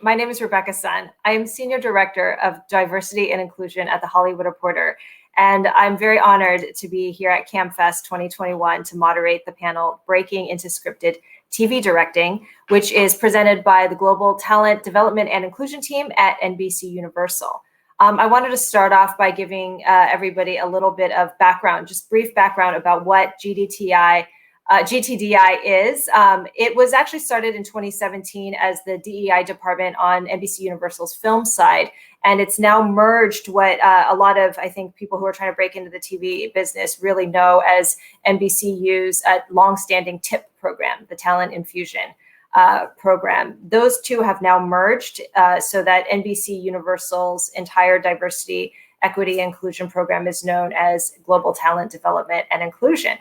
My name is Rebecca Sun. I am Senior Director of Diversity and Inclusion at The Hollywood Reporter, and I'm very honored to be here at CamFest 2021 to moderate the panel Breaking into Scripted TV Directing, which is presented by the Global Talent Development and Inclusion Team at Nbcuniversal. I wanted to start off by giving everybody a little bit of background, just brief background about what GTDI is. It was actually started in 2017 as the DEI department on Nbcuniversal's film side, and it's now merged what a lot of, I think, people who are trying to break into the TV business really know as NBCU's longstanding TIP program, the Talent Infusion program. Those two have now merged so that Nbcuniversal's entire diversity, equity, and inclusion program is known as Global Talent Development and Inclusion.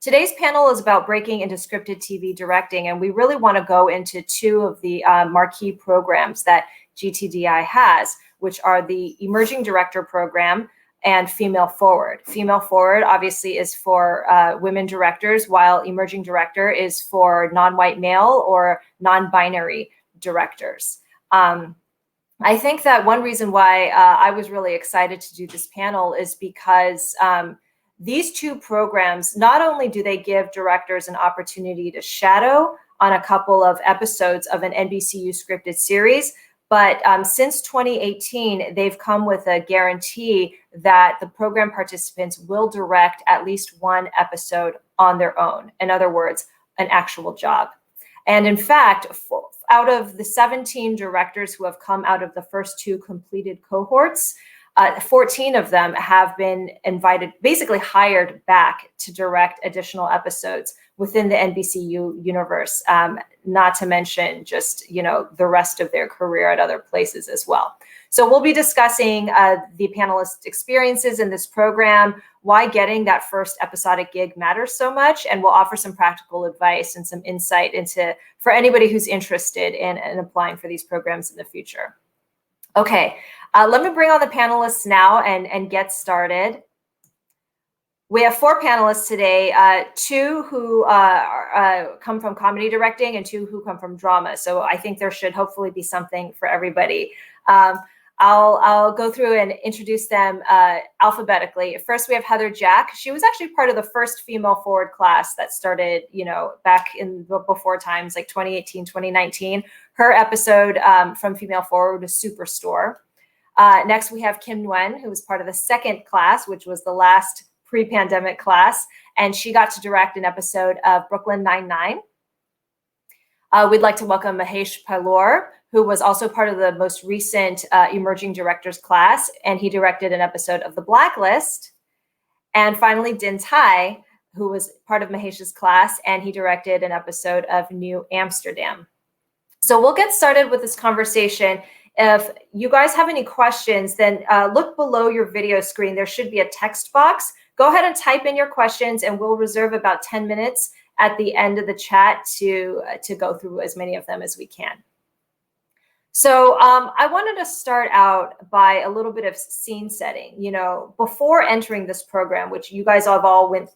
Today's panel is about breaking into scripted TV directing, and we really want to go into two of the marquee programs that GTDI has, which are the Emerging Director Program and Female Forward. Female Forward obviously is for women directors, while Emerging Director is for non-white male or non-binary directors. I think that one reason why I was really excited to do this panel is because these two programs, not only do they give directors an opportunity to shadow on a couple of episodes of an NBCU scripted series, but since 2018, they've come with a guarantee that the program participants will direct at least one episode on their own. In other words, an actual job. And in fact, out of the 17 directors who have come out of the first two completed cohorts, 14 of them have been invited, basically hired back to direct additional episodes within the NBCU universe, not to mention just, the rest of their career at other places as well. So we'll be discussing the panelists' experiences in this program, why getting that first episodic gig matters so much, and we'll offer some practical advice and some insight for anybody who's interested in applying for these programs in the future. Okay, let me bring on the panelists now and get started. We have four panelists today, two who come from comedy directing and two who come from drama. So I think there should hopefully be something for everybody. I'll go through and introduce them alphabetically. First, we have Heather Jack. She was actually part of the first female forward class that started, back in before times like 2018, 2019. Her episode from Female Forward was Superstore. Next, we have Kim Nguyen, who was part of the second class, which was the last pre-pandemic class, and she got to direct an episode of Brooklyn Nine-Nine. We'd like to welcome Mahesh Pailoor, who was also part of the most recent Emerging Directors class, and he directed an episode of The Blacklist. And finally, Dinh, who was part of Mahesh's class, and he directed an episode of New Amsterdam. So we'll get started with this conversation. If you guys have any questions, then look below your video screen. There should be a text box. Go ahead and type in your questions, and we'll reserve about 10 minutes at the end of the chat to go through as many of them as we can. So I wanted to start out by a little bit of scene setting. Before entering this program, which you guys have all went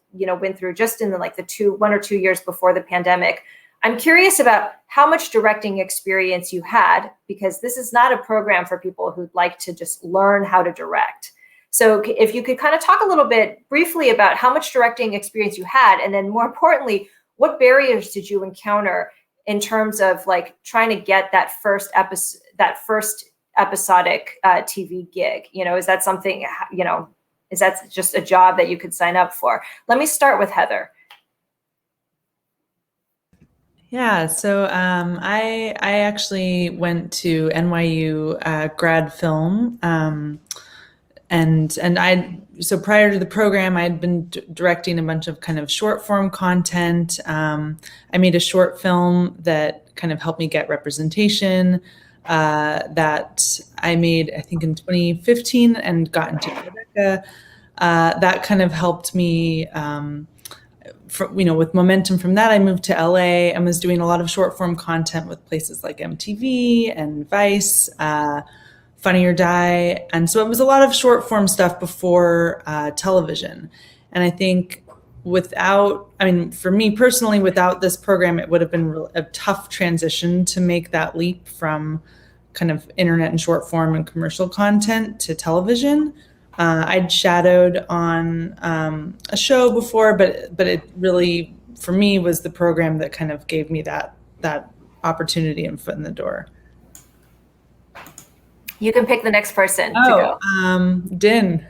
through just in the 1 or 2 years before the pandemic, I'm curious about how much directing experience you had, because this is not a program for people who'd like to just learn how to direct. So if you could kind of talk a little bit briefly about how much directing experience you had, and then more importantly, what barriers did you encounter in terms of trying to get that first episodic TV gig? Is that something, is that just a job that you could sign up for? Let me start with Heather. Yeah, so I actually went to NYU grad film, so prior to the program, I had been directing a bunch of kind of short form content. I made a short film that kind of helped me get representation that I made, I think, in 2015 and got into Rebecca. That kind of helped me. With momentum from that, I moved to LA and was doing a lot of short form content with places like MTV and Vice, Funny or Die. And so it was a lot of short form stuff before television. And I think for me personally, without this program, it would have been a tough transition to make that leap from kind of internet and short form and commercial content to television. I'd shadowed on a show before, but it really, for me, was the program that kind of gave me that opportunity and foot in the door. You can pick the next person to go. Dinh.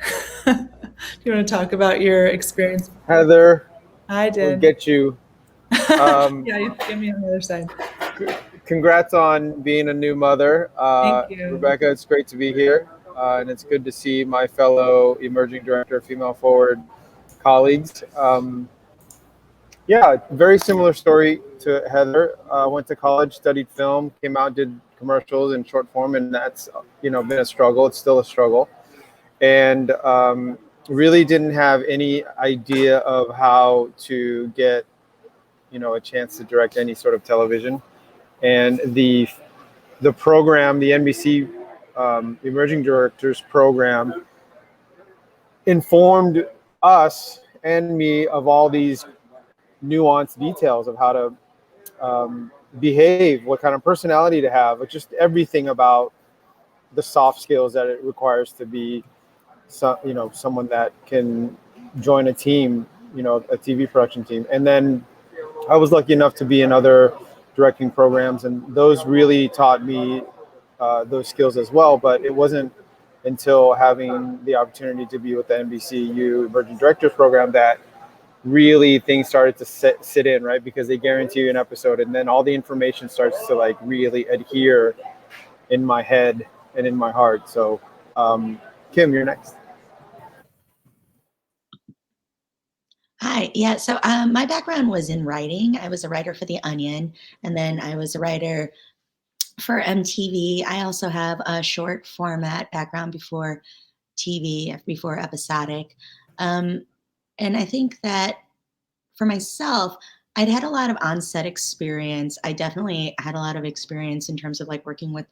You want to talk about your experience? Heather. Hi, Dinh. We'll get you. Yeah, you get me on the other side. Congrats on being a new mother. Thank you. Rebecca, it's great to be here. And it's good to see my fellow emerging director, female forward colleagues. Yeah, very similar story to Heather. Went to college, studied film, came out, did commercials and short form, and that's been a struggle. It's still a struggle, and really didn't have any idea of how to get a chance to direct any sort of television. And the program, the NBC Emerging Directors Program, informed us and me of all these nuanced details of how to behave, what kind of personality to have, but just everything about the soft skills that it requires to be someone that can join a team, a TV production team. And then I was lucky enough to be in other directing programs, and those really taught me those skills as well. But it wasn't until having the opportunity to be with the NBCU Emerging Directors Program that really things started to sit in, right? Because they guarantee you an episode, and then all the information starts to really adhere in my head and in my heart. So Kim, you're next. Hi. Yeah. So my background was in writing. I was a writer for The Onion, and then I was a writer for MTV. I also have a short format background before TV, before episodic. And I think that for myself, I'd had a lot of on-set experience. I definitely had a lot of experience in terms of working with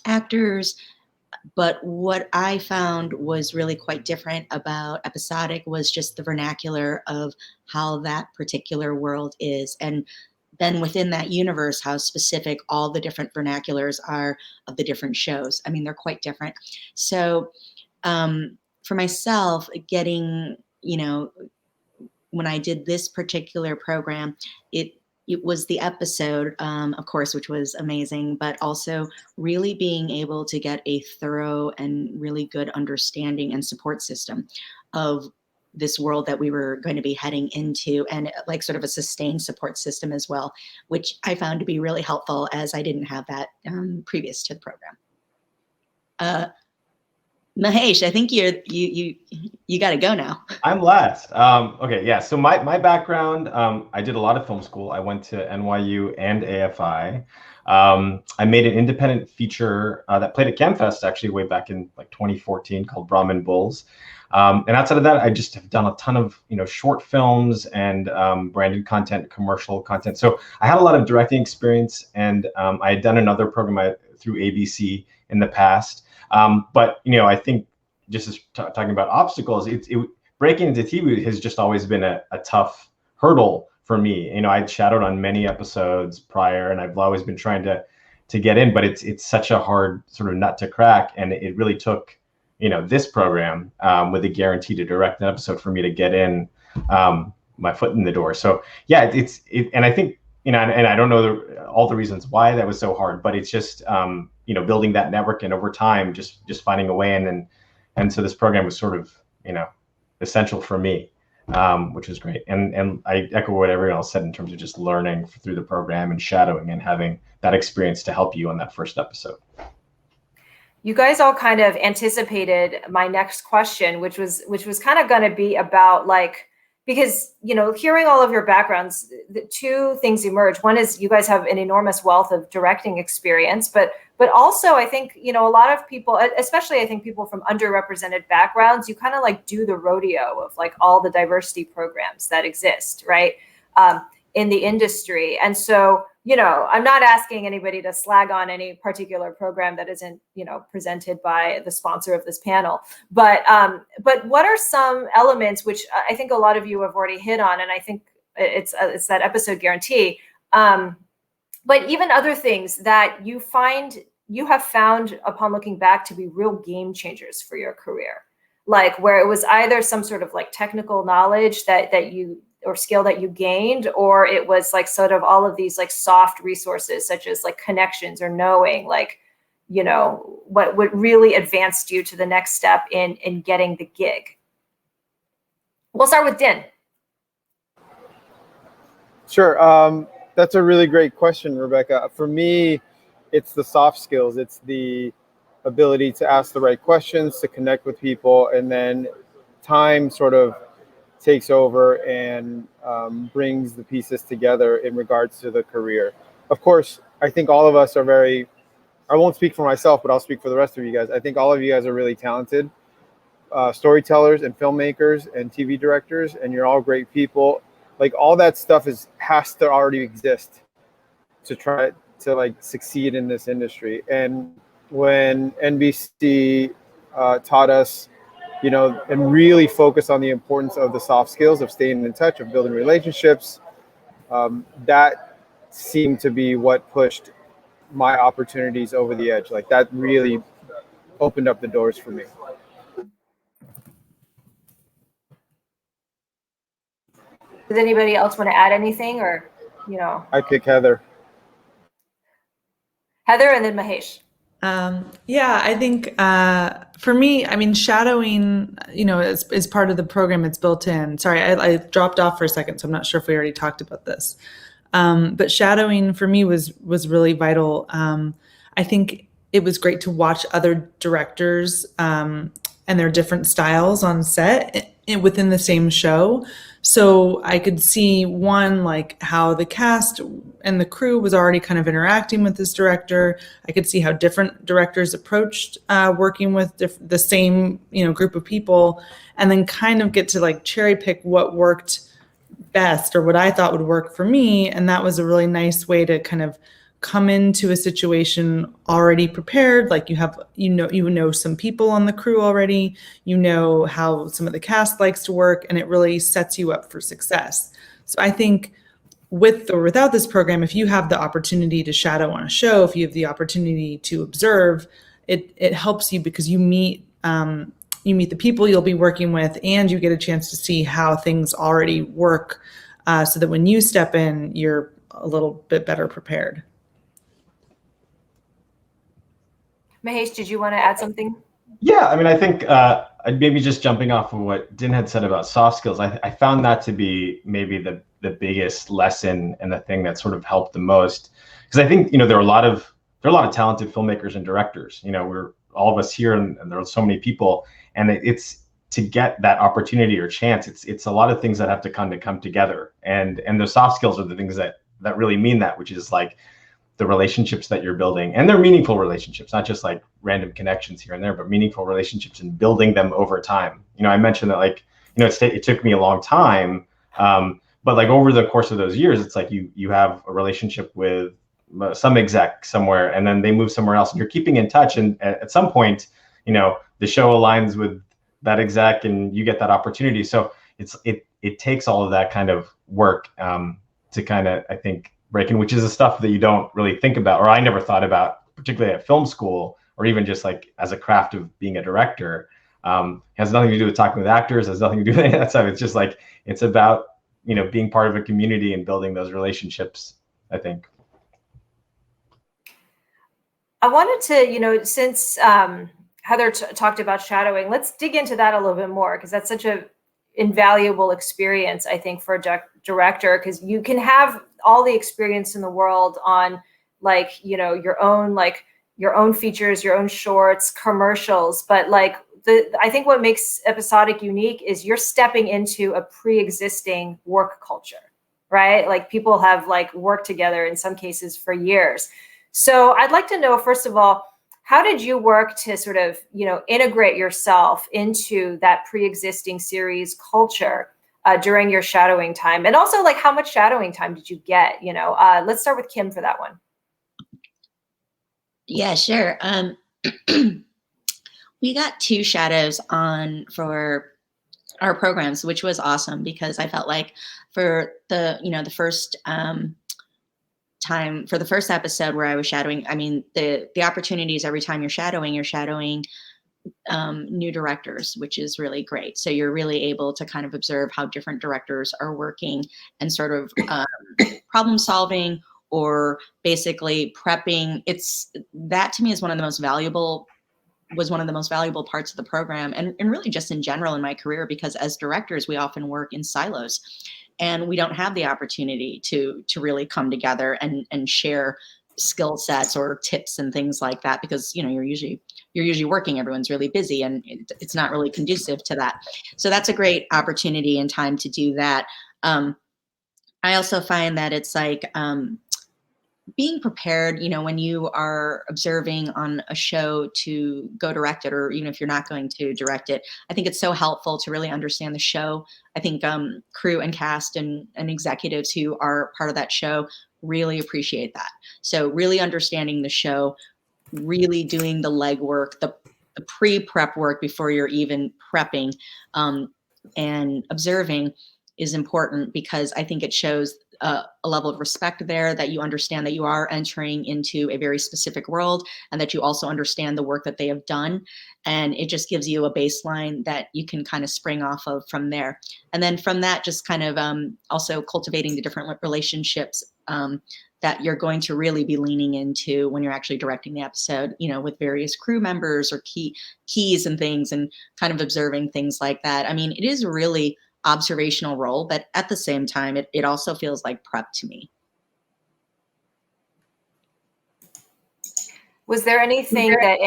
actors. But what I found was really quite different about episodic was just the vernacular of how that particular world is. And then within that universe, how specific all the different vernaculars are of the different shows. I mean, they're quite different. So for myself, getting, when I did this particular program, it was the episode, of course, which was amazing, but also really being able to get a thorough and really good understanding and support system of this world that we were going to be heading into, and sort of a sustained support system as well, which I found to be really helpful, as I didn't have that previous to the program. Mahesh, I think you got to go now. I'm last. Okay, yeah. So my background, I did a lot of film school. I went to NYU and AFI. I made an independent feature that played at CamFest actually way back in 2014 called Brahmin Bulls. And outside of that, I just have done a ton of short films and branded content, commercial content. So I had a lot of directing experience, and I had done another program through ABC in the past. But I think just as talking about obstacles, breaking into TV has just always been a tough hurdle for me. I'd shadowed on many episodes prior, and I've always been trying to get in, but it's such a hard sort of nut to crack, and it really took this program with a guarantee to direct an episode for me to get in my foot in the door. So yeah, and I think and I don't know all the reasons why that was so hard, but it's just building that network, and over time just finding a way in, and so this program was sort of essential for me, which was great. And I echo what everyone else said in terms of just learning through the program and shadowing and having that experience to help you on that first episode. You guys all kind of anticipated my next question, which was kind of going to be about because hearing all of your backgrounds, the two things emerge. One is you guys have an enormous wealth of directing experience, but also I think a lot of people, especially I think people from underrepresented backgrounds, you kind of do the rodeo of all the diversity programs that exist, right, in the industry. And so I'm not asking anybody to slag on any particular program that isn't, presented by the sponsor of this panel. But what are some elements which I think a lot of you have already hit on, and I think it's that episode guarantee. But even other things that you have found upon looking back to be real game changers for your career, like where it was either some sort of like technical knowledge that you or skill that you gained, or it was like sort of all of these like soft resources such as like connections or knowing, like, what really advanced you to the next step in getting the gig. We'll start with Dinh. Sure. That's a really great question, Rebecca. For me, it's the soft skills. It's the ability to ask the right questions, to connect with people, and then time sort of takes over and brings the pieces together in regards to the career. Of course, I think all of us are I won't speak for myself, but I'll speak for the rest of you guys. I think all of you guys are really talented storytellers and filmmakers and TV directors, and you're all great people. Like all that stuff has to already exist to try to like succeed in this industry. And when NBC taught us, and really focus on the importance of the soft skills of staying in touch, of building relationships. That seemed to be what pushed my opportunities over the edge. Like that really opened up the doors for me. Does anybody else want to add anything, or, I pick Heather. Heather and then Mahesh. Yeah, I think for me, I mean, shadowing, is part of the program. It's built in. Sorry, I dropped off for a second, so I'm not sure if we already talked about this. But shadowing for me was really vital. I think it was great to watch other directors and their different styles on set within the same show. So I could see like how the cast and the crew was already kind of interacting with this director. I could see how different directors approached working with the same, group of people, and then kind of get to like cherry pick what worked best or what I thought would work for me. And that was a really nice way to kind of come into a situation already prepared. Like you have, some people on the crew already, how some of the cast likes to work, and it really sets you up for success. So I think with or without this program, if you have the opportunity to shadow on a show, if you have the opportunity to observe, it helps you because you meet the people you'll be working with, and you get a chance to see how things already work, so that when you step in, you're a little bit better prepared. Mahesh, did you want to add something? Yeah, I mean, I think maybe just jumping off of what Dinh had said about soft skills, I found that to be maybe the biggest lesson and the thing that sort of helped the most. Because I think, there are a lot of talented filmmakers and directors. We're all of us here, and there are so many people, and it's to get that opportunity or chance. It's a lot of things that have to come together, and the soft skills are the things that really mean that, which is like the relationships that you're building, and they're meaningful relationships, not just like random connections here and there, but meaningful relationships and building them over time. I mentioned that it took me a long time, but like over the course of those years, it's like you have a relationship with some exec somewhere, and then they move somewhere else, and you're keeping in touch. And at some point, the show aligns with that exec, and you get that opportunity. So it takes all of that kind of work to kind of, I think, breaking, which is the stuff that you don't really think about, or I never thought about, particularly at film school, or even just like as a craft of being a director. Has nothing to do with talking with actors, has nothing to do with any of that stuff. It's just like, it's about, being part of a community and building those relationships, I think. I wanted to, since Heather talked about shadowing, let's dig into that a little bit more, because that's such a invaluable experience, I think, for a director, because you can have all the experience in the world on your own features, your own shorts, commercials, but I think what makes episodic unique is you're stepping into a pre-existing work culture, right? Like people have worked together in some cases for years. So I'd like to know, first of all, how did you work to sort of, integrate yourself into that pre-existing series culture? during your shadowing time? And also, like, how much shadowing time did you get? Let's start with Kim for that one. Yeah, sure. We got 2 shadows on for our programs, which was awesome because I felt like for the first time, for the first episode where I was shadowing, I mean, the opportunities every time you're shadowing new directors, which is really great. So you're really able to kind of observe how different directors are working and sort of problem solving or basically prepping. That to me is one of the most valuable parts of the program, and really just in general in my career, because as directors, we often work in silos and we don't have the opportunity to really come together and share skill sets or tips and things like that, because you're usually working, everyone's really busy, and it's not really conducive to that. So that's a great opportunity and time to do that. I also find that it's like being prepared, when you are observing on a show to go direct it, or even if you're not going to direct it, I think it's so helpful to really understand the show. I think crew and cast and executives who are part of that show really appreciate that. So really understanding the show, really doing the legwork, the pre-prep work before you're even prepping, and observing is important, because I think it shows a level of respect there, that you understand that you are entering into a very specific world and that you also understand the work that they have done. And it just gives you a baseline that you can kind of spring off of from there. And then from that, just kind of also cultivating the different relationships that you're going to really be leaning into when you're actually directing the episode, with various crew members or keys and things, and kind of observing things like that. I mean, it is really observational role, but at the same time, it also feels like prep to me. Was there anything that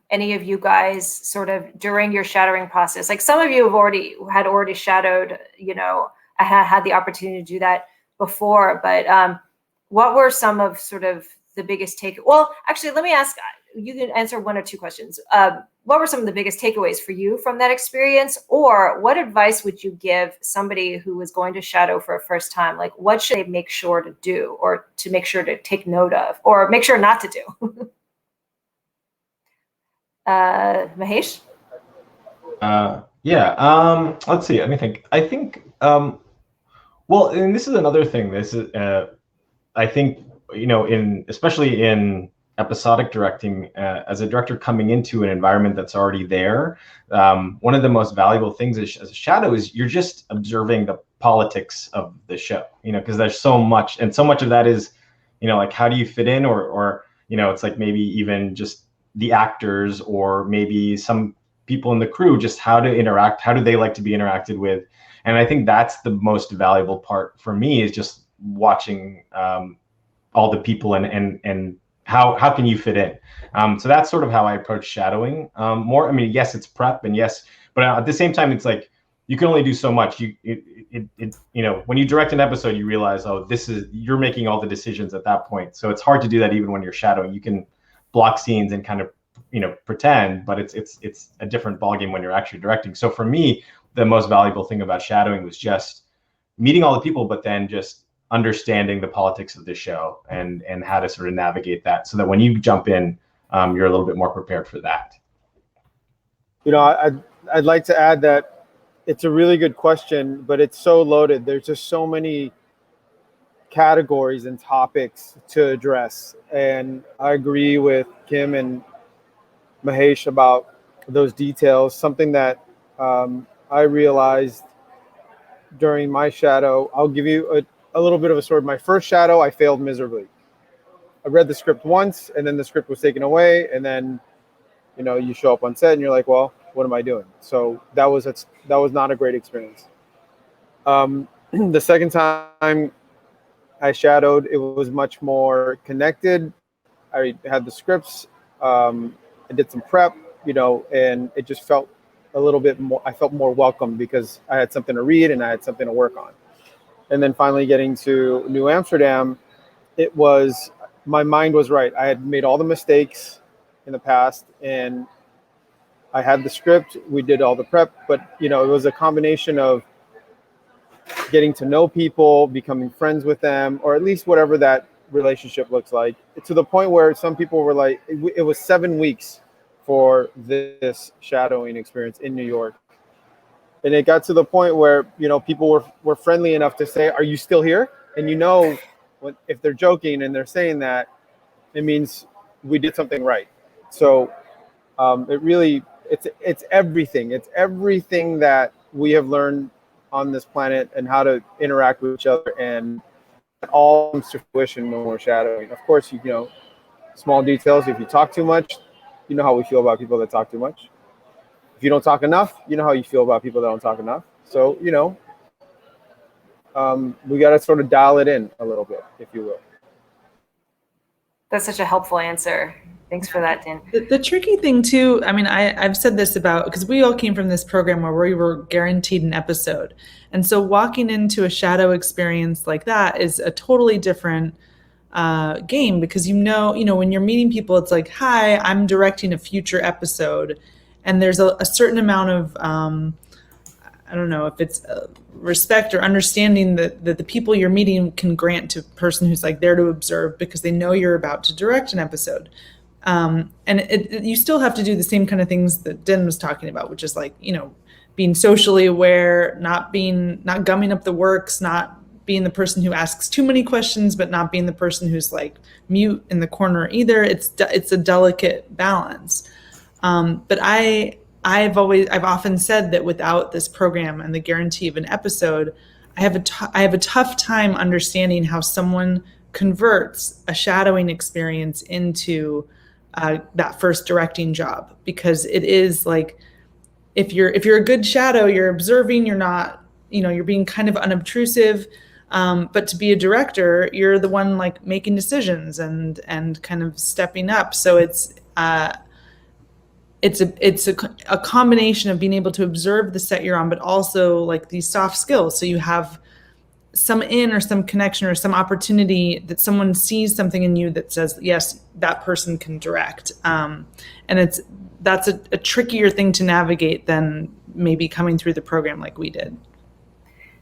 any of you guys sort of during your shadowing process, like some of you had already shadowed, I had the opportunity to do that before, but what were some of sort of the biggest well, actually, let me ask, you can answer 1 or 2 questions. What were some of the biggest takeaways for you from that experience? Or what advice would you give somebody who was going to shadow for a first time? Like, what should they make sure to do, or to make sure to take note of, or make sure not to do? Mahesh? Yeah. Let's see. Let me think. I think, well, and this is another thing. This is, I think, especially in episodic directing, as a director coming into an environment that's already there, one of the most valuable things as a shadow is you're just observing the politics of the show, because there's so much, and so much of that is, like, how do you fit in, or it's like maybe even just the actors, or maybe some people in the crew, just how to interact, how do they like to be interacted with. And I think that's the most valuable part for me, is just watching all the people and how can you fit in. So that's sort of how I approach shadowing more. I mean, yes, it's prep, and yes, but at the same time, it's like you can only do so much. When you direct an episode, you realize, oh, you're making all the decisions at that point. So it's hard to do that even when you're shadowing. You can block scenes and kind of pretend, but it's a different ballgame when you're actually directing. So for me, the most valuable thing about shadowing was just meeting all the people, but then just understanding the politics of the show and how to sort of navigate that, so that when you jump in, you're a little bit more prepared for that. I'd like to add that it's a really good question, but it's so loaded. There's just so many categories and topics to address. And I agree with Kim and Mahesh about those details. Something that I realized during my shadow, I'll give you a little bit of a story. My first shadow, I failed miserably. I read the script once, and then the script was taken away, and then you show up on set and you're like, well, what am I doing? So that was not a great experience. The second time I shadowed, it was much more connected. I had the scripts, I did some prep, and it just felt a little bit more, I felt more welcome because I had something to read and I had something to work on. And then finally getting to New Amsterdam, my mind was right. I had made all the mistakes in the past, and I had the script, we did all the prep, but it was a combination of getting to know people, becoming friends with them, or at least whatever that relationship looks like, to the point where some people were like, it was 7 weeks for this shadowing experience in New York. And it got to the point where, people were friendly enough to say, "Are you still here?" And if they're joking and they're saying that, it means we did something right. So it's everything. It's everything that we have learned on this planet and how to interact with each other, and it all comes to fruition when we're shadowing. Of course, small details. If you talk too much, you know how we feel about people that talk too much. If you don't talk enough, you know how you feel about people that don't talk enough. So, we got to sort of dial it in a little bit, if you will. That's such a helpful answer. Thanks for that, Dinh. The tricky thing too, I mean, I've said this about, because we all came from this program where we were guaranteed an episode. And so walking into a shadow experience like that is a totally different game, because when you're meeting people, it's like, hi, I'm directing a future episode. And there's a certain amount of, I don't know if it's respect or understanding that the people you're meeting can grant to a person who's like there to observe, because they know you're about to direct an episode. And you still have to do the same kind of things that Dinh was talking about, which is like, being socially aware, not gumming up the works, not being the person who asks too many questions, but not being the person who's like mute in the corner either. It's a delicate balance. But I've often said that without this program and the guarantee of an episode, I have a tough time understanding how someone converts a shadowing experience into that first directing job, because it is like, if you're a good shadow, you're observing, you're not, you're being kind of unobtrusive. But to be a director, you're the one like making decisions and kind of stepping up. So it's a combination of being able to observe the set you're on, but also like these soft skills. So you have some or some connection or some opportunity that someone sees something in you that says, yes, that person can direct. And that's a trickier thing to navigate than maybe coming through the program like we did.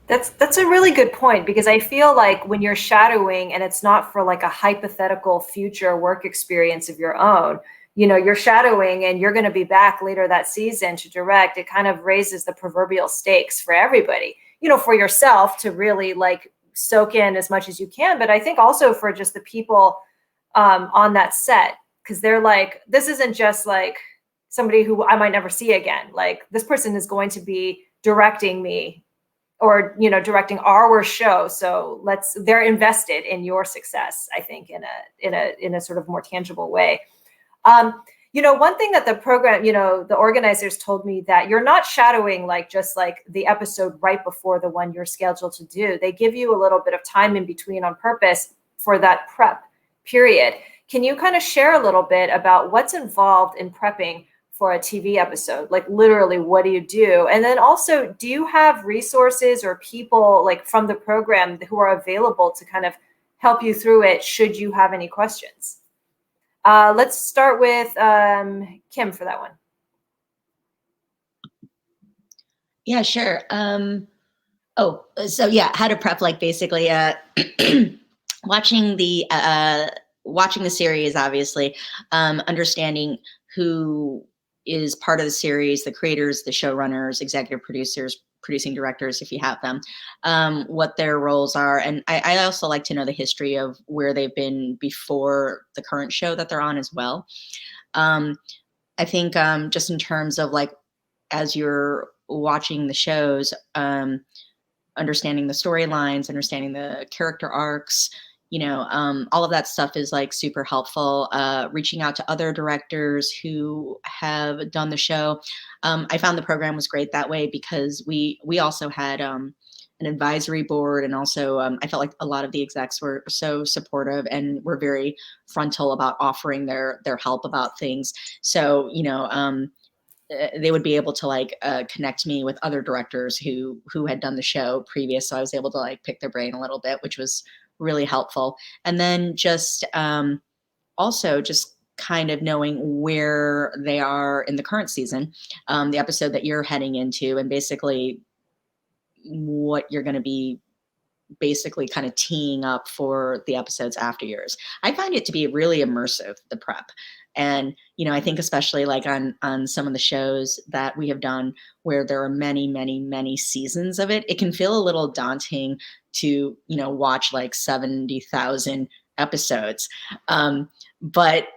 That's a really good point, because I feel like when you're shadowing and it's not for like a hypothetical future work experience of your own, you're shadowing and you're going to be back later that season to direct. It kind of raises the proverbial stakes for everybody, for yourself to really like soak in as much as you can. But I think also for just the people on that set, because they're like, this isn't just like somebody who I might never see again. Like, this person is going to be directing me or, directing our show. So they're invested in your success, I think, in a sort of more tangible way. One thing that the program, the organizers told me, that you're not shadowing like just like the episode right before the one you're scheduled to do. They give you a little bit of time in between on purpose for that prep period. Can you kind of share a little bit about what's involved in prepping for a TV episode? Like, literally, what do you do? And then also, do you have resources or people like from the program who are available to kind of help you through it should you have any questions? Let's start with Kim for that one. Yeah, sure. How to prep, like basically watching the series, obviously, understanding who is part of the series, the creators, the showrunners, executive producers, producing directors, if you have them, what their roles are. And I also like to know the history of where they've been before the current show that they're on as well. I think just in terms of like, as you're watching the shows, understanding the storylines, understanding the character arcs, all of that stuff is like super helpful. Reaching out to other directors who have done the show. I found the program was great that way, because we also had an advisory board, and also I felt like a lot of the execs were so supportive and were very frontal about offering their help about things. So they would be able to like connect me with other directors who had done the show previous. So I was able to like pick their brain a little bit, which was really helpful. And then just also just kind of knowing where they are in the current season, the episode that you're heading into, and basically what you're going to be basically kind of teeing up for the episodes after yours. I find it to be really immersive, the prep. And, I think especially like on some of the shows that we have done where there are many, many, many seasons of it, it can feel a little daunting to, watch like 70,000 episodes. But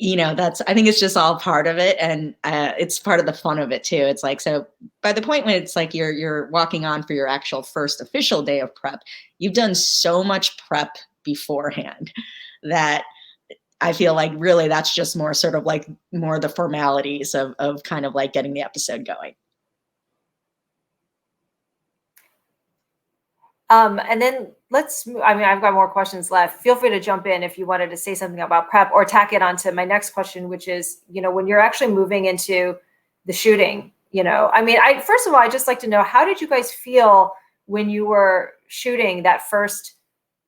I think it's just all part of it. And it's part of the fun of it too. It's like, so by the point when it's like you're walking on for your actual first official day of prep, you've done so much prep beforehand that I feel like really that's just more sort of like more the formalities of kind of like getting the episode going. And then I've got more questions left. Feel free to jump in if you wanted to say something about prep or tack it onto my next question, which is, when you're actually moving into the shooting, first of all, I'd just like to know, how did you guys feel when you were shooting that first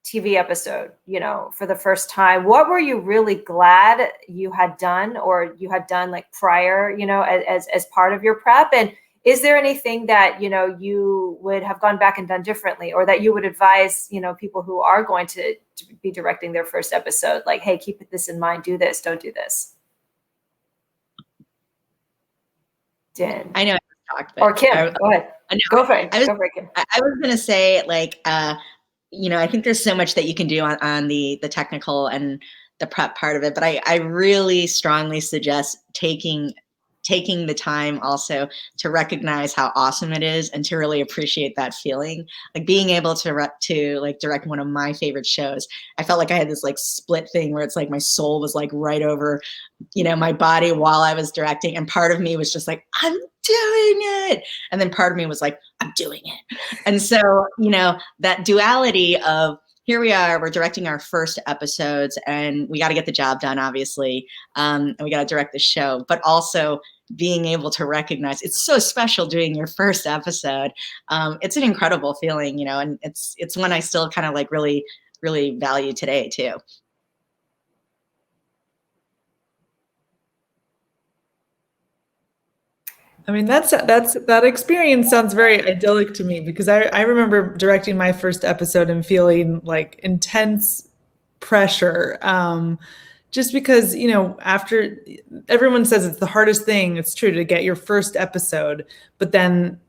TV episode, for the first time? What were you really glad you had done or you had done like prior, as part of your prep? And is there anything that, you would have gone back and done differently, or that you would advise, people who are going to be directing their first episode, like, hey, keep this in mind, do this, don't do this? Dinh. I know I talked, or Kim, go ahead. Go for it, Kim. I was going to say, like, I think there's so much that you can do on the technical and the prep part of it, but I really strongly suggest taking the time also to recognize how awesome it is and to really appreciate that feeling. Like being able to like direct one of my favorite shows, I felt like I had this like split thing where it's like my soul was like right over, my body while I was directing. And part of me was just like, I'm doing it. And then part of me was like, I'm doing it. And so, that duality of, here we are, we're directing our first episodes and we got to get the job done, obviously. And we got to direct the show, but also being able to recognize it's so special doing your first episode. It's an incredible feeling, and it's one I still kind of like really, really value today too. I mean, that experience sounds very idyllic to me, because I remember directing my first episode and feeling like intense pressure. Just because, after everyone says it's the hardest thing, it's true, to get your first episode, but then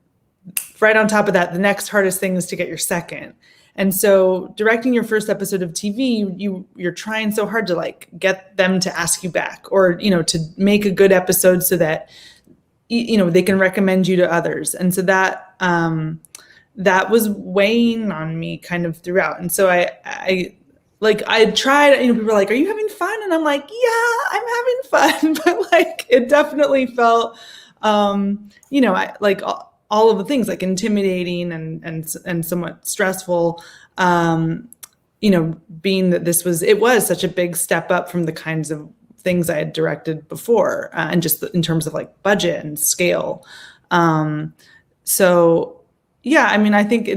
right on top of that, the next hardest thing is to get your second. And so directing your first episode of TV, you're trying so hard to like get them to ask you back, or, to make a good episode so that they can recommend you to others. And so that was weighing on me kind of throughout. And so I tried, people were like, are you having fun? And I'm like, yeah, I'm having fun. But like, it definitely felt, I like all of the things, like intimidating and somewhat stressful, being that it was such a big step up from the kinds of things I had directed before, and just in terms of like budget and scale. So yeah, I think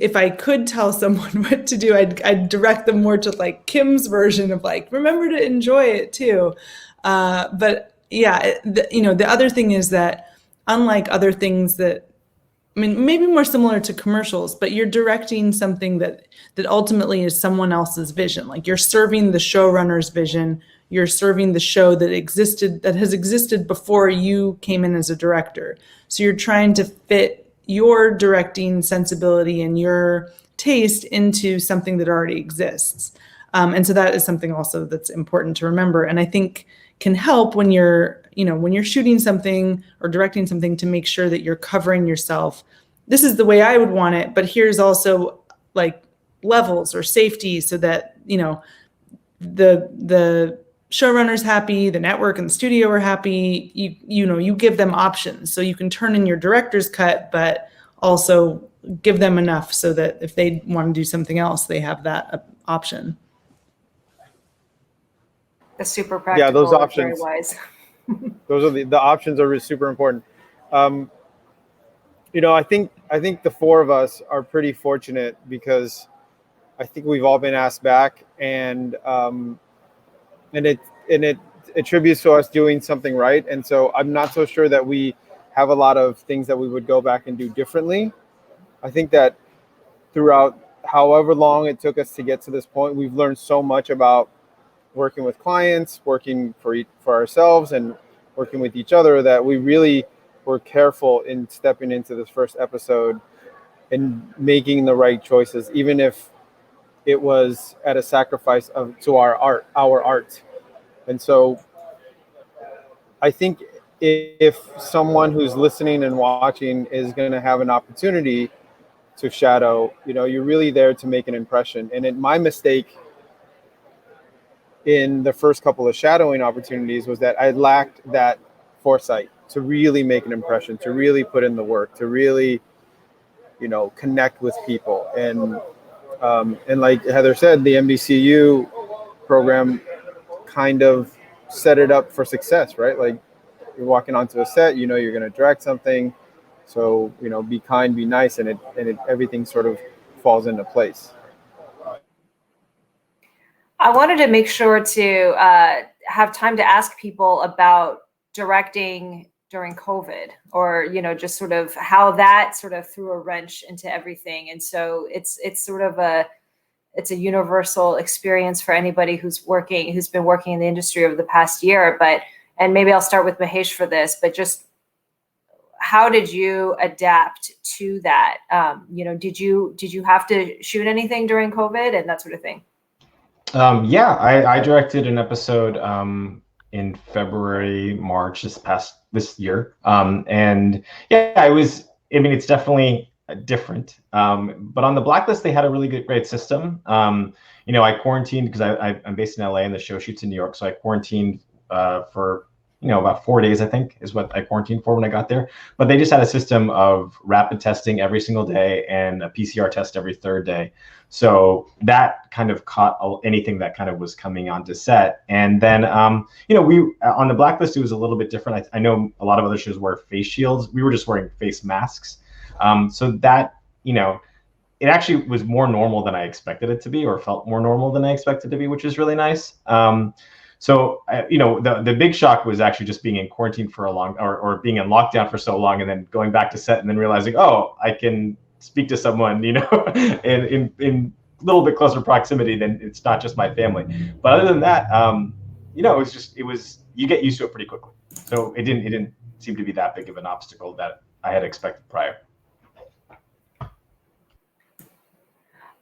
if I could tell someone what to do, I'd direct them more to like Kim's version of like, remember to enjoy it too. But yeah, the other thing is that, unlike other things that, maybe more similar to commercials, but you're directing something that ultimately is someone else's vision. Like you're serving the showrunner's vision. You're serving the show that has existed before you came in as a director. So you're trying to fit your directing sensibility and your taste into something that already exists. And so that is something also that's important to remember. And I think can help when you're shooting something or directing something, to make sure that you're covering yourself. This is the way I would want it, but here's also like levels or safety, so that, the showrunner's happy, the network and the studio are happy. You give them options, so you can turn in your director's cut, but also give them enough so that if they want to do something else, they have that option. That's super practical. Yeah, those options. Very wise. Those are the options are really super important. I think the four of us are pretty fortunate, because I think we've all been asked back, and it attributes to us doing something right. And so I'm not so sure that we have a lot of things that we would go back and do differently. I think that throughout however long it took us to get to this point, we've learned so much about working with clients, working for ourselves, and working with each other, that we really were careful in stepping into this first episode and making the right choices, even if it was at a sacrifice to our art. And so I think if someone who's listening and watching is going to have an opportunity to shadow, you're really there to make an impression. And my mistake in the first couple of shadowing opportunities was that I lacked that foresight to really make an impression, to really put in the work, to really, connect with people. And like Heather said, the NBCU program kind of set it up for success, right? Like, you're walking onto a set, you're going to direct something. So, be kind, be nice, and everything sort of falls into place. I wanted to make sure to have time to ask people about directing during COVID, or, just sort of how that sort of threw a wrench into everything. And so it's sort of it's a universal experience for anybody who's been working in the industry over the past year. And maybe I'll start with Mahesh for this, but just how did you adapt to that? Did you have to shoot anything during COVID and that sort of thing? Yeah, I directed an episode in February, March this year. And yeah, it's definitely different. But on the Blacklist, they had a really great system. I quarantined because I'm based in LA and the show shoots in New York. So I quarantined for about 4 days, I think, is what I quarantined for when I got there. But they just had a system of rapid testing every single day and a PCR test every third day. So that kind of caught anything that kind of was coming onto set. And then, we on the Blacklist, it was a little bit different. I know a lot of other shows wear face shields. We were just wearing face masks. So that, it actually was more normal than I expected it to be, or felt more normal than I expected it to be, which is really nice. So, the big shock was actually just being in quarantine for or being in lockdown for so long, and then going back to set and then realizing, oh, I can speak to someone, in a little bit closer proximity, than it's not just my family. But other than that, you get used to it pretty quickly. So it didn't seem to be that big of an obstacle that I had expected prior.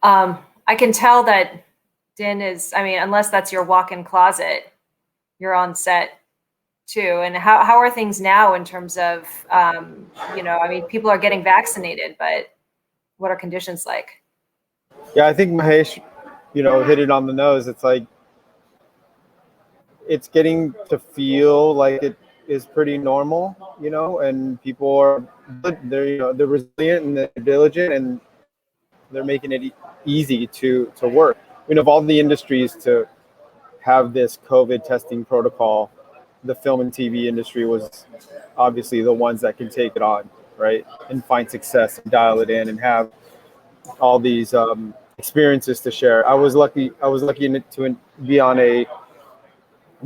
I can tell that Dinh is, unless that's your walk-in closet, you're on set too. And how are things now in terms of, people are getting vaccinated, but what are conditions like? Yeah, I think Mahesh, hit it on the nose. It's like, it's getting to feel like it is pretty normal, and people are good. They're resilient and they're diligent, and they're making it easy to work. Of all the industries to have this COVID testing protocol, the film and TV industry was obviously the ones that can take it on, right? And find success and dial it in and have all these experiences to share. I was lucky to be on a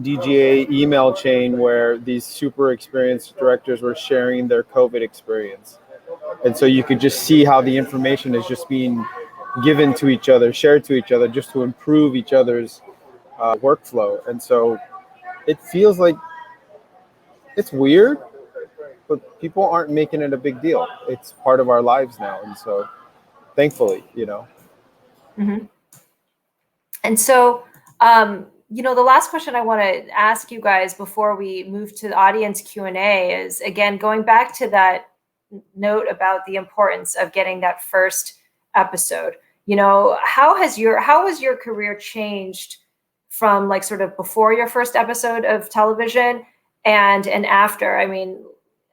DGA email chain where these super experienced directors were sharing their COVID experience. And so you could just see how the information is just being given to each other, shared to each other, just to improve each other's workflow. And so it feels like it's weird, but people aren't making it a big deal. It's part of our lives now. And so thankfully, Mm-hmm. And so, the last question I want to ask you guys before we move to the audience Q&A is, again, going back to that note about the importance of getting that first episode. How was your career changed from like sort of before your first episode of television and after?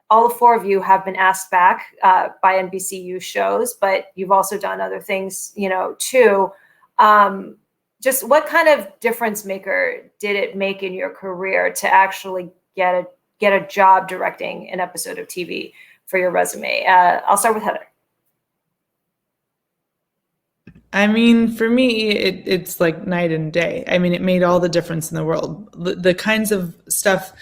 All four of you have been asked back by NBCU shows, but you've also done other things, too. Just what kind of difference maker did it make in your career to actually get a job directing an episode of TV for your resume? I'll start with Heather. For me, it's like night and day. It made all the difference in the world. The kinds of stuff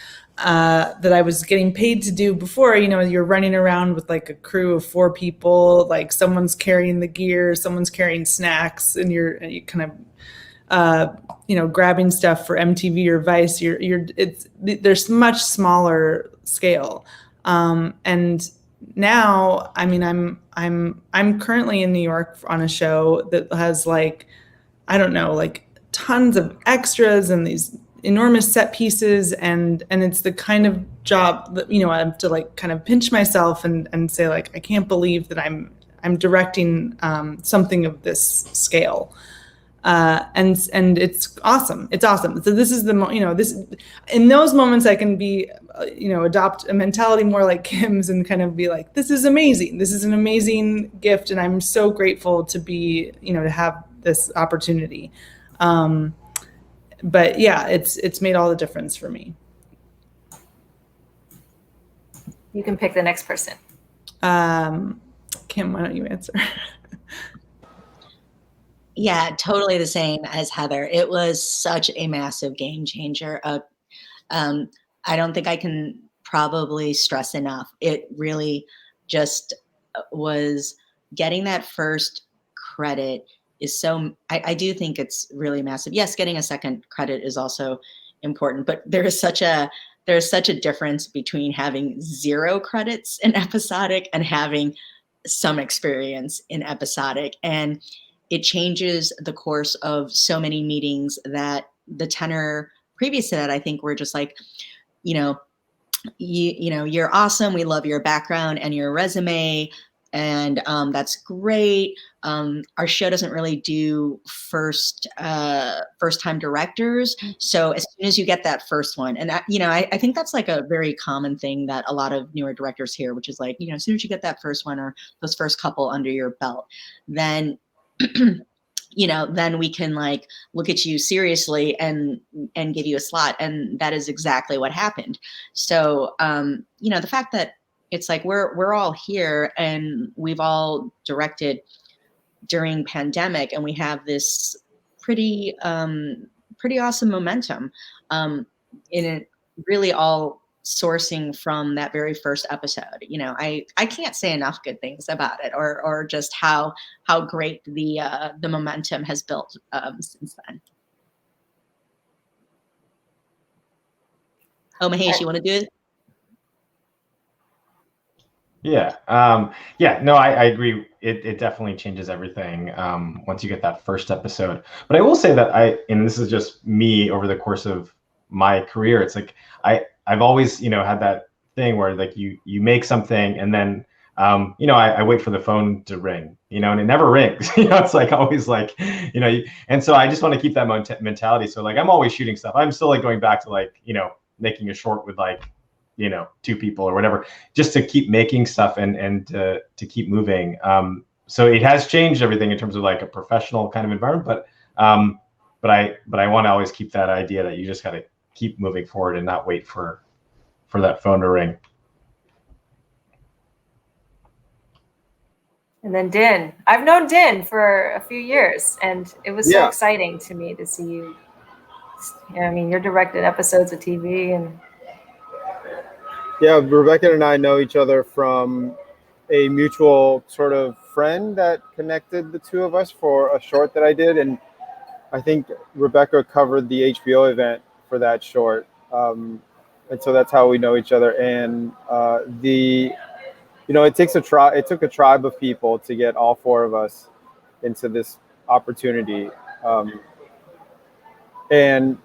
that I was getting paid to do before. You know, you're running around with like a crew of 4 people, like someone's carrying the gear, someone's carrying snacks, and you kind of you know, grabbing stuff for MTV or Vice. There's much smaller scale. And now, I mean, I'm currently in New York on a show that has like, I don't know, like tons of extras and these enormous set pieces, and it's the kind of job that, you know, I have to like kind of pinch myself and say like, I can't believe that I'm directing something of this scale. And it's awesome. It's awesome. So this is in those moments I can be, you know, adopt a mentality more like Kim's and kind of be like, this is amazing. This is an amazing gift. And I'm so grateful to be, you know, to have this opportunity. But yeah, it's made all the difference for me. You can pick the next person. Kim, why don't you answer? Yeah, totally the same as Heather. It was such a massive game changer. I don't think I can probably stress enough. It really just was getting that first credit is so, I do think it's really massive. Yes, getting a second credit is also important, but there's such a difference between having 0 credits in episodic and having some experience in episodic. And it changes the course of so many meetings that the tenor previous to that, I think, were just like, you know, you're awesome. We love your background and your resume, and that's great. Our show doesn't really do first time directors, so as soon as you get that first one, and you know, I think that's like a very common thing that a lot of newer directors hear, which is like, you know, as soon as you get that first one or those first couple under your belt, then you know, then we can like look at you seriously and give you a slot. And that is exactly what happened. So, you know, the fact that it's like, we're all here and we've all directed during pandemic, and we have this pretty awesome momentum, in it really all sourcing from that very first episode. You know, I can't say enough good things about it, or just how great the momentum has built since then. Oh, Mahesh, you want to do it? Yeah. No, I agree. It definitely changes everything once you get that first episode. But I will say that and this is just me over the course of my career, it's like I've always, you know, had that thing where like you make something and then you know, I wait for the phone to ring, you know, and it never rings. You know, it's like always like, you know, and so I just want to keep that mentality. So like I'm always shooting stuff. I'm still like going back to like, you know, making a short with like, you know, 2 people or whatever, just to keep making stuff and to keep moving. So it has changed everything in terms of like a professional kind of environment, but I want to always keep that idea that you just got to keep moving forward and not wait for that phone to ring. And then Dinh. I've known Dinh for a few years, and it was so exciting to me to see you. I mean, you're directed episodes of TV, and yeah, Rebecca and I know each other from a mutual sort of friend that connected the 2 of us for a short that I did, and I think Rebecca covered the HBO event for that short, and so that's how we know each other. And you know, it took a tribe of people to get all 4 of us into this opportunity, and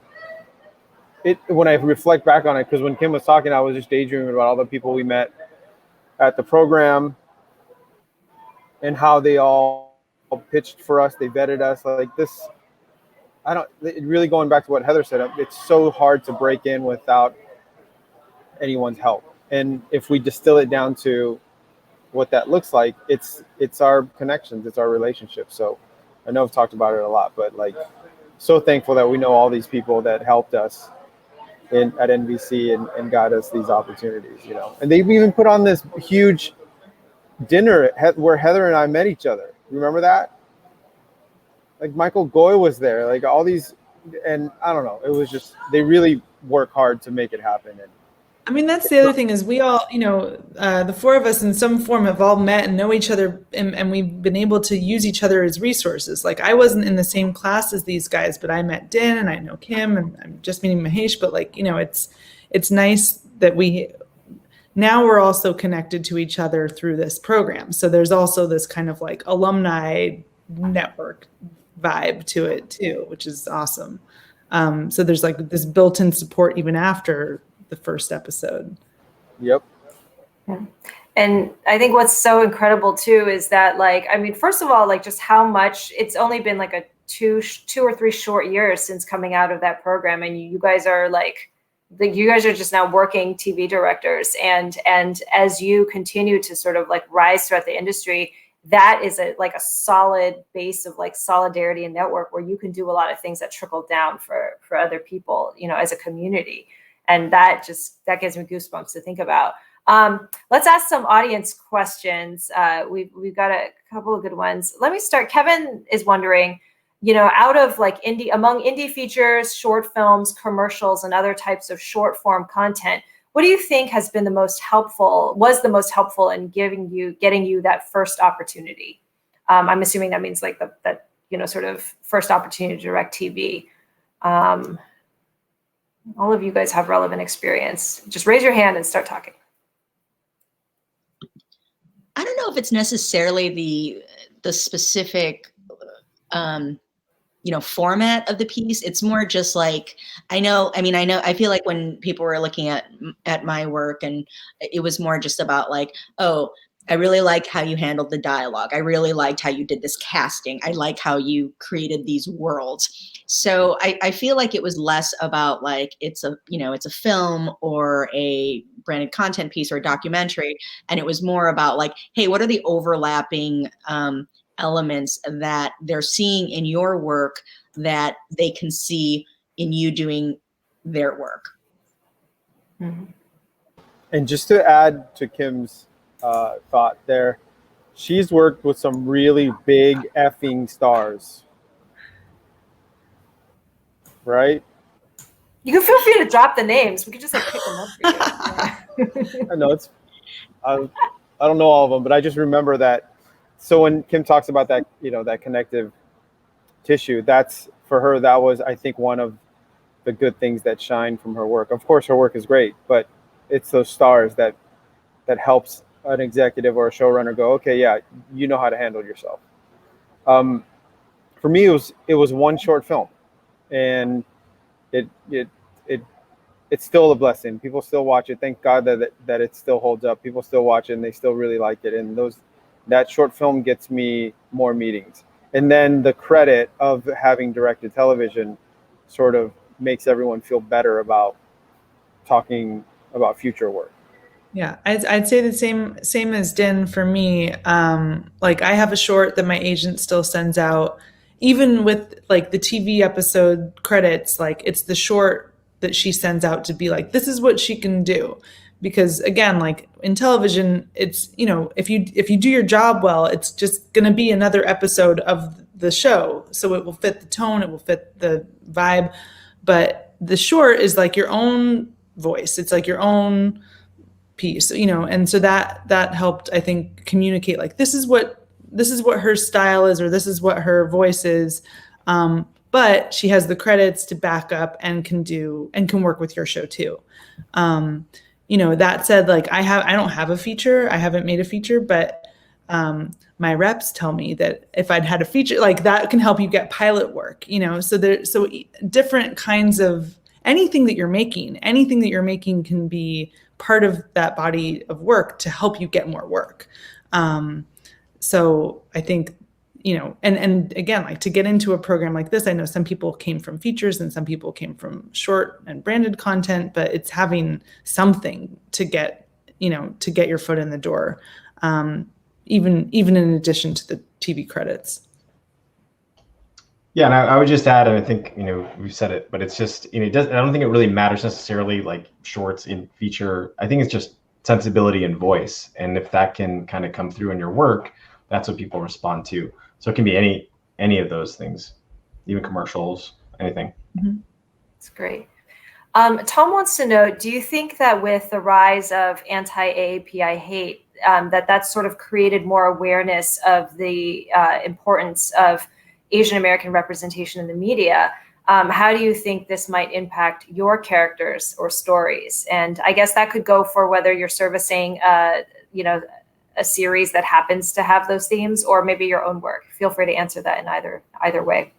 when I reflect back on it, because when Kim was talking, I was just daydreaming about all the people we met at the program and how they all pitched for us. They vetted us like this. Really going back to what Heather said, it's so hard to break in without anyone's help. And if we distill it down to what that looks like, it's our connections, it's our relationships. So I know I've talked about it a lot, but like, so thankful that we know all these people that helped us at NBC and got us these opportunities, you know. And they've even put on this huge dinner where Heather and I met each other. Remember that? Like Michael Goy was there, like all these, and I don't know, it was just, they really work hard to make it happen. I mean, that's the other thing is we all, the four of us in some form have all met and know each other, and we've been able to use each other as resources. Like I wasn't in the same class as these guys, but I met Dinh and I know Kim and I'm just meeting Mahesh. But like, it's nice that now we're also connected to each other through this program. So there's also this kind of like alumni network vibe to it too, which is awesome. So there's like this built-in support even after the first episode. Yep. Yeah. And I think what's so incredible too is that, like, I mean, first of all, like just how much it's only been like a two or three short years since coming out of that program, and you guys are like, you guys are just now working TV directors, and as you continue to sort of like rise throughout the industry, that is a solid base of like solidarity and network where you can do a lot of things that trickle down for other people, as a community. And that gives me goosebumps to think about. Let's ask some audience questions. We've got a couple of good ones. Let me start. Kevin is wondering, out of like among indie features, short films, commercials, and other types of short form content, what do you think was the most helpful in getting you that first opportunity? I'm assuming that means like that sort of first opportunity to direct TV. All of you guys have relevant experience. Just raise your hand and start talking. I don't know if it's necessarily the specific format of the piece. It's more just like, I feel like when people were looking at my work, and it was more just about like, oh, I really liked how you handled the dialogue. I really liked how you did this casting. I like how you created these worlds. So I feel like it was less about like, it's a film or a branded content piece or a documentary. And it was more about like, hey, what are the overlapping elements that they're seeing in your work that they can see in you doing their work? Mm-hmm. And just to add to Kim's thought there, she's worked with some really big effing stars, right? You can feel free to drop the names. We could just like pick them up for you. I know I don't know all of them, but I just remember that. So when Kim talks about that, that connective tissue, that's for her, that was, I think, one of the good things that shine from her work. Of course, her work is great, but it's those stars that helps an executive or a showrunner go, okay, yeah, you know how to handle yourself. For me, it was one short film, and it's still a blessing. People still watch it. Thank God that it still holds up. People still watch it and they still really like it. And that short film gets me more meetings. And then the credit of having directed television sort of makes everyone feel better about talking about future work. Yeah, I'd say the same as Dinh for me. Like I have a short that my agent still sends out, even with like the TV episode credits. Like it's the short that she sends out to be like, this is what she can do. Because again, like in television, it's if you do your job well, it's just going to be another episode of the show. So it will fit the tone, it will fit the vibe. But the short is like your own voice. It's like your own piece, and so that helped, I think, communicate like this is what her style is, or this is what her voice is, but she has the credits to back up and can work with your show too. That said, like I don't have a feature, I haven't made a feature, but my reps tell me that if I'd had a feature, like that can help you get pilot work, so different kinds of anything that you're making can be part of that body of work to help you get more work. So I think, and again, like to get into a program like this, I know some people came from features and some people came from short and branded content, but it's having something to get your foot in the door, even in addition to the TV credits. Yeah, and I would just add, and I think we've said it, but it's just I don't think it really matters necessarily like shorts in feature. I think it's just sensibility and voice, and if that can kind of come through in your work, that's what people respond to. So it can be any of those things, even commercials, anything. Mm-hmm. That's great. Tom wants to know, do you think that with the rise of anti-AAPI hate, that's sort of created more awareness of the importance of Asian American representation in the media? How do you think this might impact your characters or stories? And I guess that could go for whether you're servicing, a series that happens to have those themes, or maybe your own work. Feel free to answer that in either way.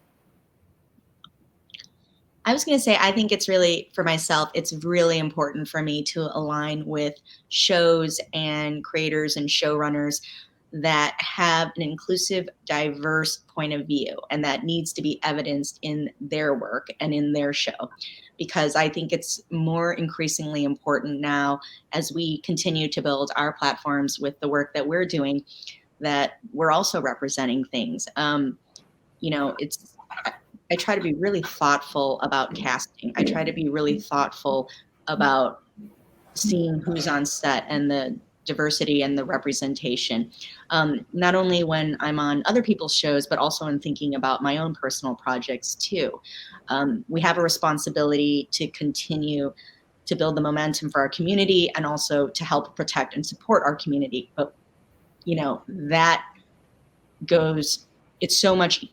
I was going to say, I think it's really, for myself, it's really important for me to align with shows and creators and showrunners that have an inclusive, diverse point of view, and that needs to be evidenced in their work and in their show. Because I think it's more increasingly important now, as we continue to build our platforms with the work that we're doing, that we're also representing things. I try to be really thoughtful about casting. I try to be really thoughtful about seeing who's on set and the diversity and the representation, not only when I'm on other people's shows, but also in thinking about my own personal projects too. We have a responsibility to continue to build the momentum for our community and also to help protect and support our community. But, that goes, it's so much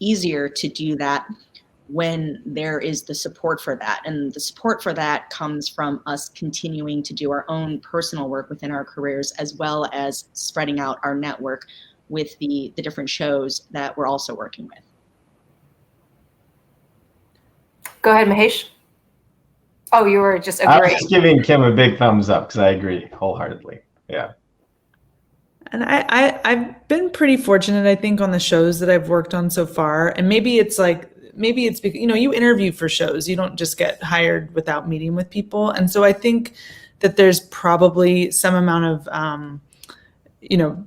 easier to do that when there is the support for that. And the support for that comes from us continuing to do our own personal work within our careers, as well as spreading out our network with the different shows that we're also working with. Go ahead, Mahesh. Oh, you were just agreeing. I was just giving Kim a big thumbs up because I agree wholeheartedly. Yeah. And I've been pretty fortunate, I think, on the shows that I've worked on so far. And maybe it's because, you interview for shows. You don't just get hired without meeting with people. And so I think that there's probably some amount of,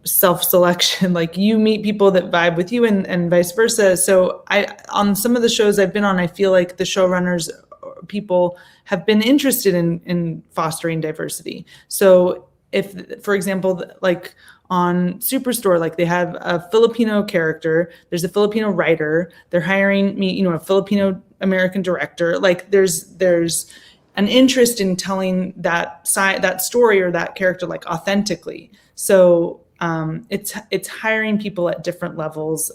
self-selection, like you meet people that vibe with you and vice versa. So on some of the shows I've been on, I feel like the showrunners, people have been interested in fostering diversity. So if, for example, like on Superstore, like they have a Filipino character, there's a Filipino writer, they're hiring me, a Filipino American director. Like there's an interest in telling that story or that character like authentically. So it's hiring people at different levels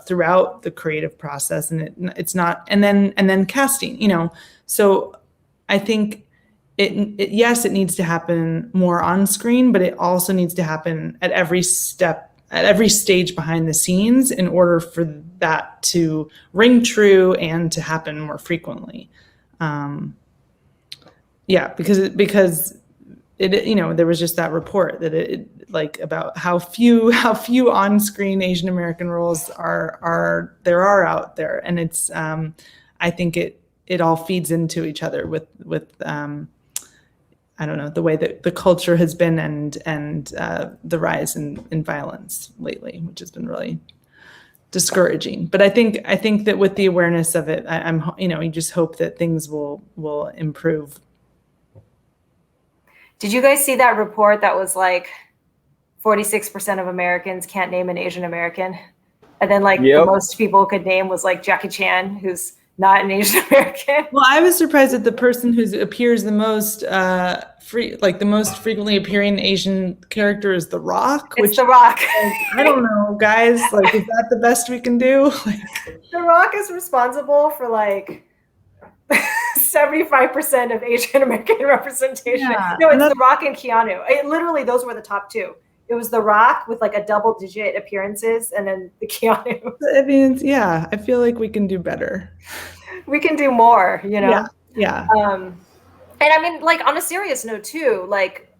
throughout the creative process, and it's not, and then casting, So I think yes, it needs to happen more on screen, but it also needs to happen at every step, at every stage behind the scenes, in order for that to ring true and to happen more frequently. Because it, there was just that report that it like about how few on-screen Asian American roles there are out there, and it's I think it all feeds into each other with I don't know, the way that the culture has been and the rise in violence lately, which has been really discouraging. But I think that with the awareness of it, you just hope that things will improve. Did you guys see that report that was like 46% of Americans can't name an Asian American? And then the most people could name was like Jackie Chan, who's not an Asian American. Well, I was surprised that the person who appears the most the most frequently appearing Asian character is The Rock. It's The Rock. I don't know, guys. Is that the best we can do? The Rock is responsible for 75% of Asian American representation. Yeah. No, it's The Rock and Keanu. Literally, those were the top two. It was The Rock with a double-digit appearances, and then the Keanu. I mean, yeah, I feel like we can do better. We can do more, Yeah. And I mean, on a serious note too,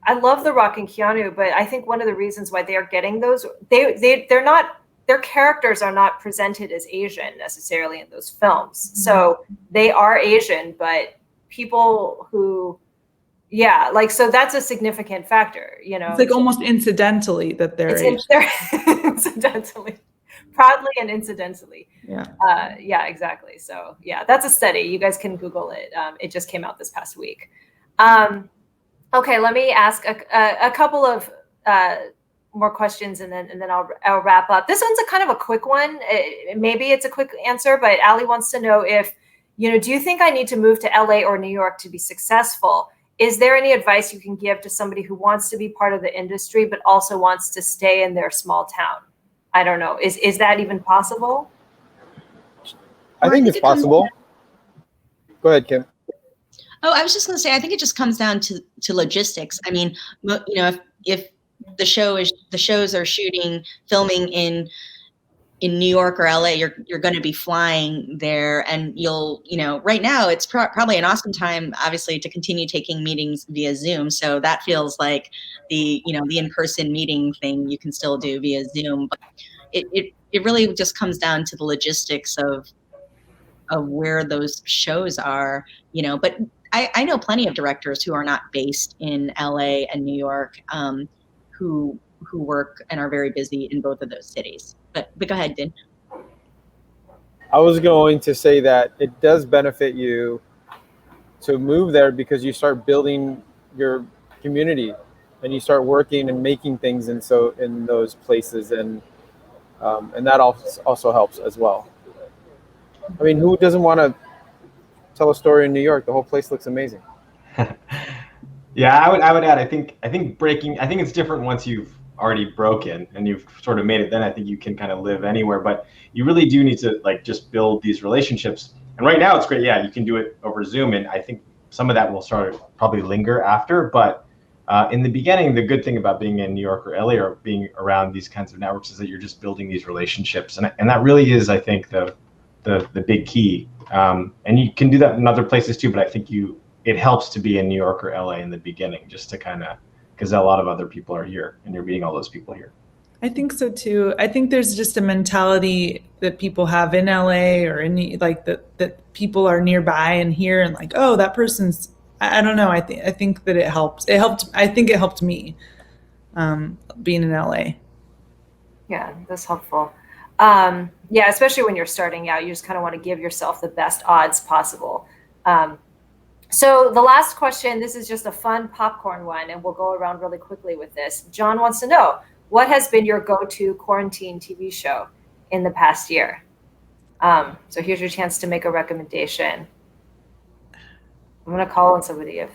I love The Rock and Keanu, but I think one of the reasons why they are getting those, they're not, their characters are not presented as Asian necessarily in those films. Mm-hmm. So they are Asian, but people who, so that's a significant factor, It's almost incidentally that they're Asian. Incidentally. Proudly and incidentally. Yeah. Exactly. So that's a study. You guys can Google it. It just came out this past week. Okay, let me ask a couple of more questions, and then I'll wrap up. This one's a kind of a quick one. Maybe it's a quick answer, but Allie wants to know if do you think I need to move to LA or New York to be successful? Is there any advice you can give to somebody who wants to be part of the industry, but also wants to stay in their small town? I don't know. Is that even possible? I think it's possible. Go ahead, Kim. Oh, I was just going to say, I think it just comes down to logistics. I mean, if the shows are filming in New York or LA, you're going to be flying there, and right now it's probably an awesome time, obviously, to continue taking meetings via Zoom. So that feels like the in-person meeting thing you can still do via Zoom, but it really just comes down to the logistics of where those shows are, but I know plenty of directors who are not based in LA and New York, who work and are very busy in both of those cities. But go ahead, Dinh. I was going to say that it does benefit you to move there because you start building your community and you start working and making things in those places, and that also helps as well. I mean, who doesn't want to tell a story in New York? The whole place looks amazing. Yeah, I would add. I think breaking. I think it's different once you've already broken and you've sort of made it. Then I think you can kind of live anywhere. But you really do need to just build these relationships. And right now it's great. Yeah, you can do it over Zoom, and I think some of that will probably linger after. But in the beginning, the good thing about being in New York or LA or being around these kinds of networks is that you're just building these relationships, and that really is, I think, the big key. And you can do that in other places too. But I think it helps to be in New York or LA in the beginning, just to because a lot of other people are here and you're meeting all those people here. I think so too. I think there's just a mentality that people have in LA or in that people are nearby and here and oh, that person's, I don't know. I think that it helps. I think it helped me being in LA. Yeah, that's helpful. Yeah, especially when you're starting out, you just kind of want to give yourself the best odds possible. So the last question, this is just a fun popcorn one, and we'll go around really quickly with this. John wants to know, what has been your go-to quarantine TV show in the past year? So here's your chance to make a recommendation. I'm going to call on somebody if...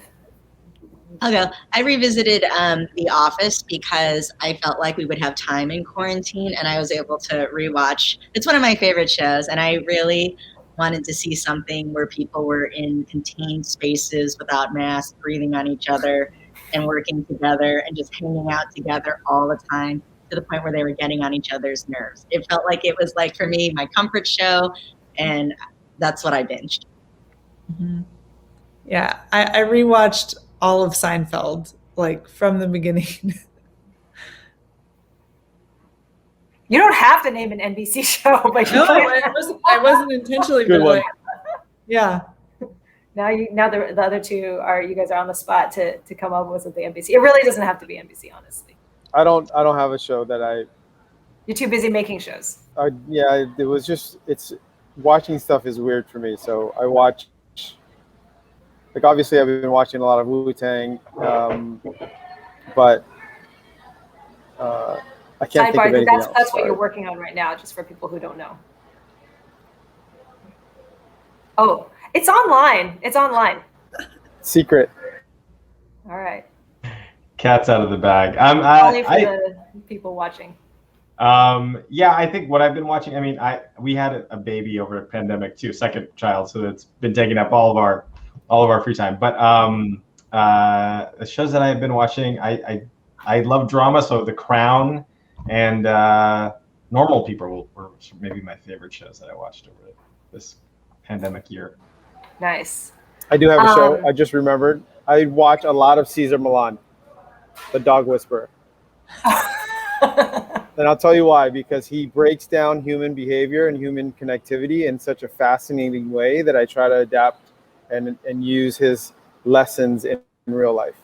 I'll go. I revisited The Office because I felt like we would have time in quarantine, and I was able to rewatch. It's one of my favorite shows, and I really wanted to see something where people were in contained spaces without masks, breathing on each other and working together and just hanging out together all the time, to the point where they were getting on each other's nerves. It felt like it was, for me, my comfort show, and that's what I binged. Mm-hmm. Yeah, I rewatched all of Seinfeld, from the beginning. You don't have to name an NBC show, but no, I wasn't intentionally. Good one. Yeah. Now the other two you guys are on the spot to come up with something NBC. It really doesn't have to be NBC, honestly. I don't have a show that You're too busy making shows. Yeah, it was just watching stuff is weird for me. So I watch. Obviously, I've been watching a lot of Wu-Tang, but I can't think of anything else. That's what you're working on right now, just for people who don't know. Oh, it's online. It's online. Secret. All right. Cat's out of the bag. Only for the people watching. Yeah, I think what I've been watching. I mean, we had a baby over the pandemic too, second child, so it's been taking up all of our free time. But the shows that I've been watching, I love drama, so The Crown and Normal People were maybe my favorite shows that I watched over this pandemic year. Nice. I do have a show. I just remembered. I watch a lot of Cesar Millan, the dog whisperer. And I'll tell you why, because he breaks down human behavior and human connectivity in such a fascinating way that I try to adapt and use his lessons in real life.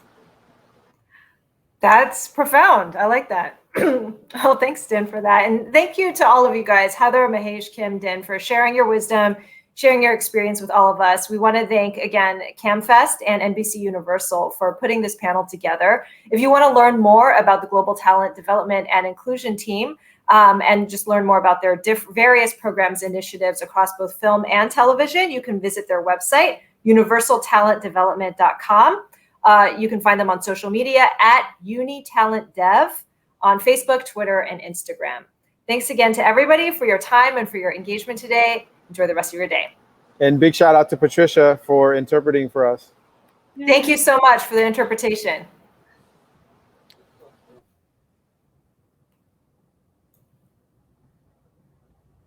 That's profound. I like that. Oh, thanks, Dinh, for that. And thank you to all of you guys, Heather, Mahesh, Kim, Dinh, for sharing your wisdom, sharing your experience with all of us. We want to thank, again, CamFest and Nbcuniversal for putting this panel together. If you want to learn more about the Global Talent Development and Inclusion team, and just learn more about their various programs, initiatives across both film and television, you can visit their website, universaltalentdevelopment.com. You can find them on social media at UniTalentDev on Facebook, Twitter, and Instagram. Thanks again to everybody for your time and for your engagement today. Enjoy the rest of your day. And big shout out to Patricia for interpreting for us. Thank you so much for the interpretation.